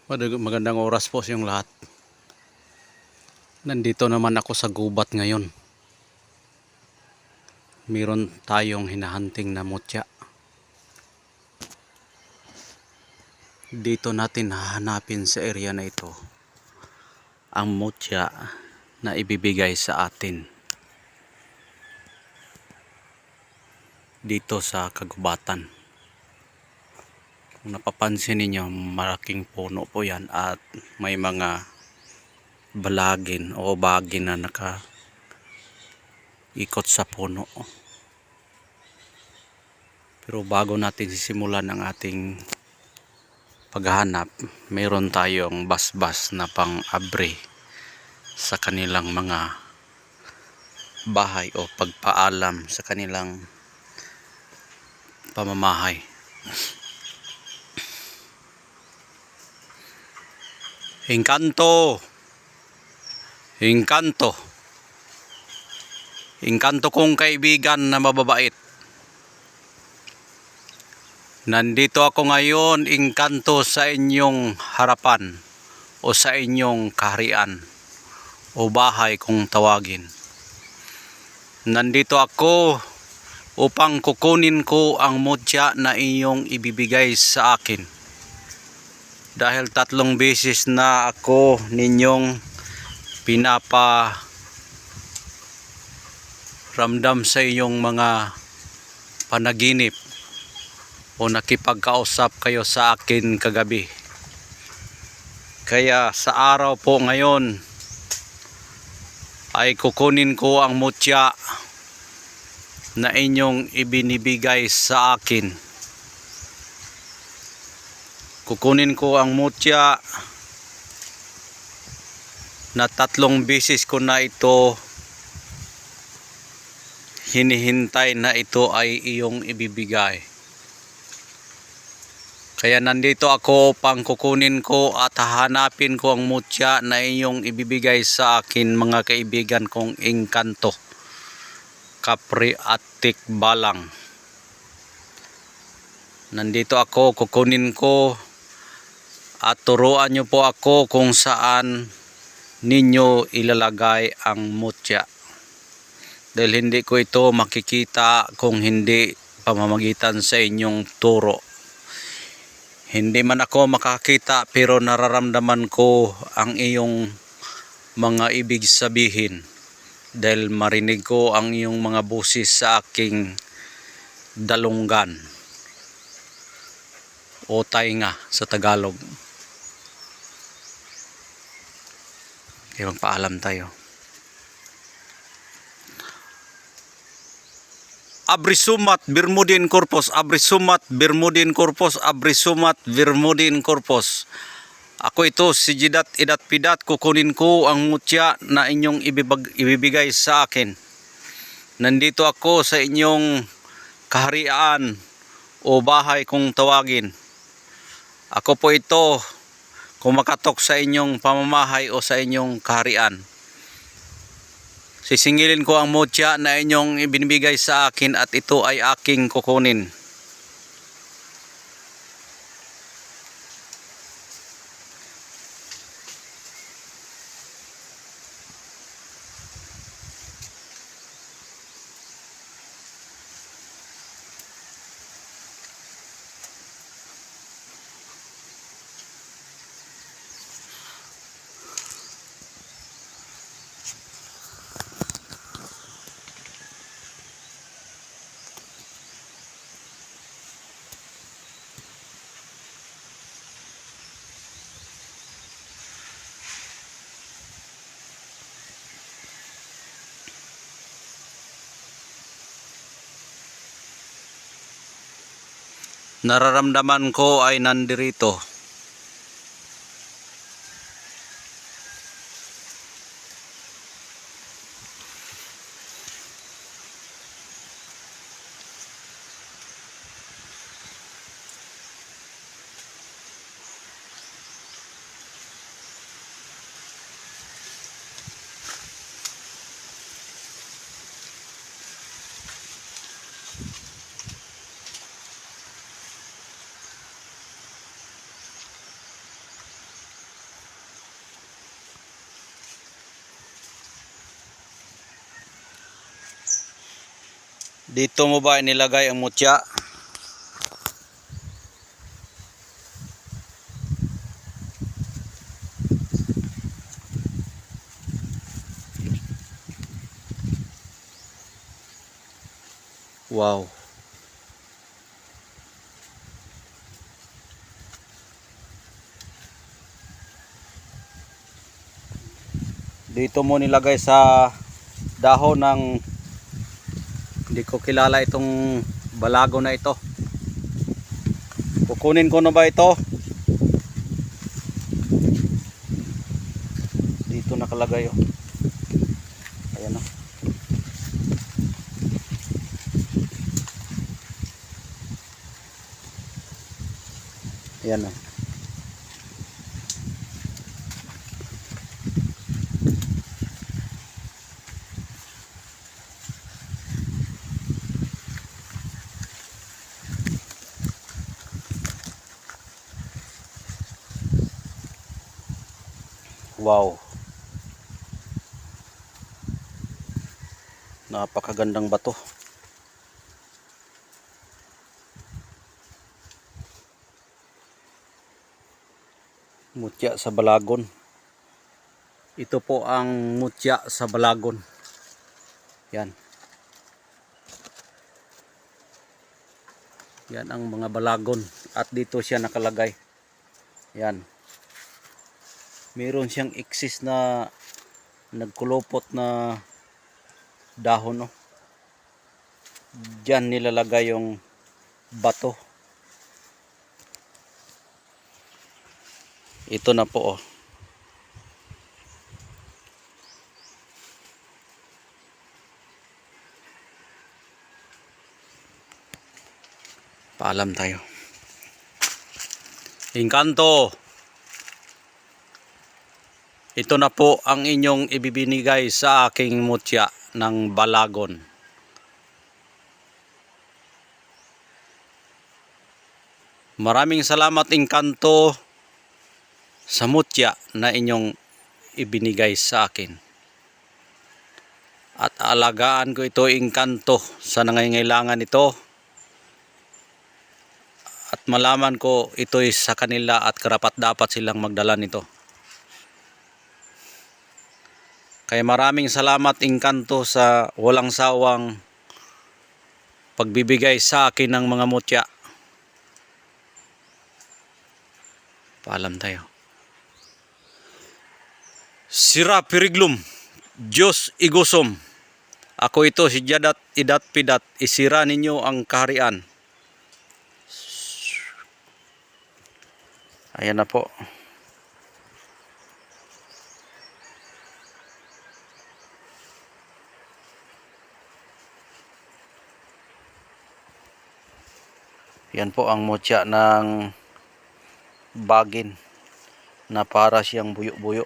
Magandang oras po sa yung lahat. Nandito naman ako sa gubat ngayon. Meron tayong hinahunting na mutya. Dito natin hahanapin sa area na ito ang mutya na ibibigay sa atin. Dito sa kagubatan. Kung napapansin ninyo, malaking puno po yan at may mga balagin o bagin na ikot sa puno. Pero bago natin sisimulan ang ating paghahanap, mayroon tayong basbas na pang-abre sa kanilang mga bahay o pagpaalam sa kanilang pamamahay. Engkanto! Engkanto! Engkanto kong kaibigan na mababait. Nandito ako ngayon, engkanto, sa inyong harapan o sa inyong kaharian o bahay kung tawagin. Nandito ako upang kukunin ko ang mutya na inyong ibibigay sa akin. Dahil 3 beses na ako ninyong pinaparamdam sa inyong mga panaginip o nakipagkausap kayo sa akin kagabi. Kaya sa araw po ngayon ay kukunin ko ang mutya na inyong ibinibigay sa akin. Kukunin ko ang mutya na 3 beses ko na ito hinihintay na ito ay iyong ibibigay. Kaya nandito ako upang kukunin ko at hahanapin ko ang mutya na iyong ibibigay sa akin, mga kaibigan kong engkanto, kapre at tikbalang. Nandito ako, kukunin ko at turuan nyo po ako kung saan ninyo ilalagay ang mutya. Dahil hindi ko ito makikita kung hindi pamamagitan sa inyong turo. Hindi man ako makakita pero nararamdaman ko ang iyong mga ibig sabihin. Dahil marinig ko ang iyong mga busis sa aking dalunggan o tainga sa Tagalog. Kaya magpaalam tayo. Abrisumat Bermudin Corpus, Abrisumat Bermudin Corpus, Abrisumat Bermudin Corpus. Ako ito, si Jidat Idat Pidat, kukunin ko ang mutya na inyong ibibigay sa akin. Nandito ako sa inyong kaharian o bahay kung tawagin. Ako po ito, kumakatok sa inyong pamamahay o sa inyong kaharian. Sisingilin ko ang mutya na inyong ibinibigay sa akin at ito ay aking kukunin. Nararamdaman ko ay nandirito. Dito mo ba inilagay ang mutya? Wow. Dito mo nilagay sa dahon ng, hindi ko kilala itong balago na ito. Kukunin ko na ba ito? Dito nakalagay oh. Ayan oh. Ayan oh. Wow. Napakagandang bato. Mutya sa balagon. Ito po ang mutya sa balagon. Yan. Yan ang mga balagon. At dito siya nakalagay. Yan. Meron siyang eksis na nagkulupot na dahon. No? Diyan nilalagay yung bato. Ito na po oh. Paalam tayo. Engkanto. Ito na po ang inyong ibibinigay sa aking mutya ng balagon. Maraming salamat Engkanto sa mutya na inyong ibinigay sa akin. At alagaan ko ito Engkanto sa nangangailangan ito. At malaman ko ito'y sa kanila at karapat-dapat silang magdala nito. Kaya maraming salamat Engkanto sa walang sawang pagbibigay sa akin ng mga mutya. Paalam tayo. Sira Piriglum, Diyos Igusom. Ako ito si Jadat Idat Pidat, isira ninyo ang kaharian. Ayan na po. Yan po ang mutya ng bagin na para siyang buyo-buyo.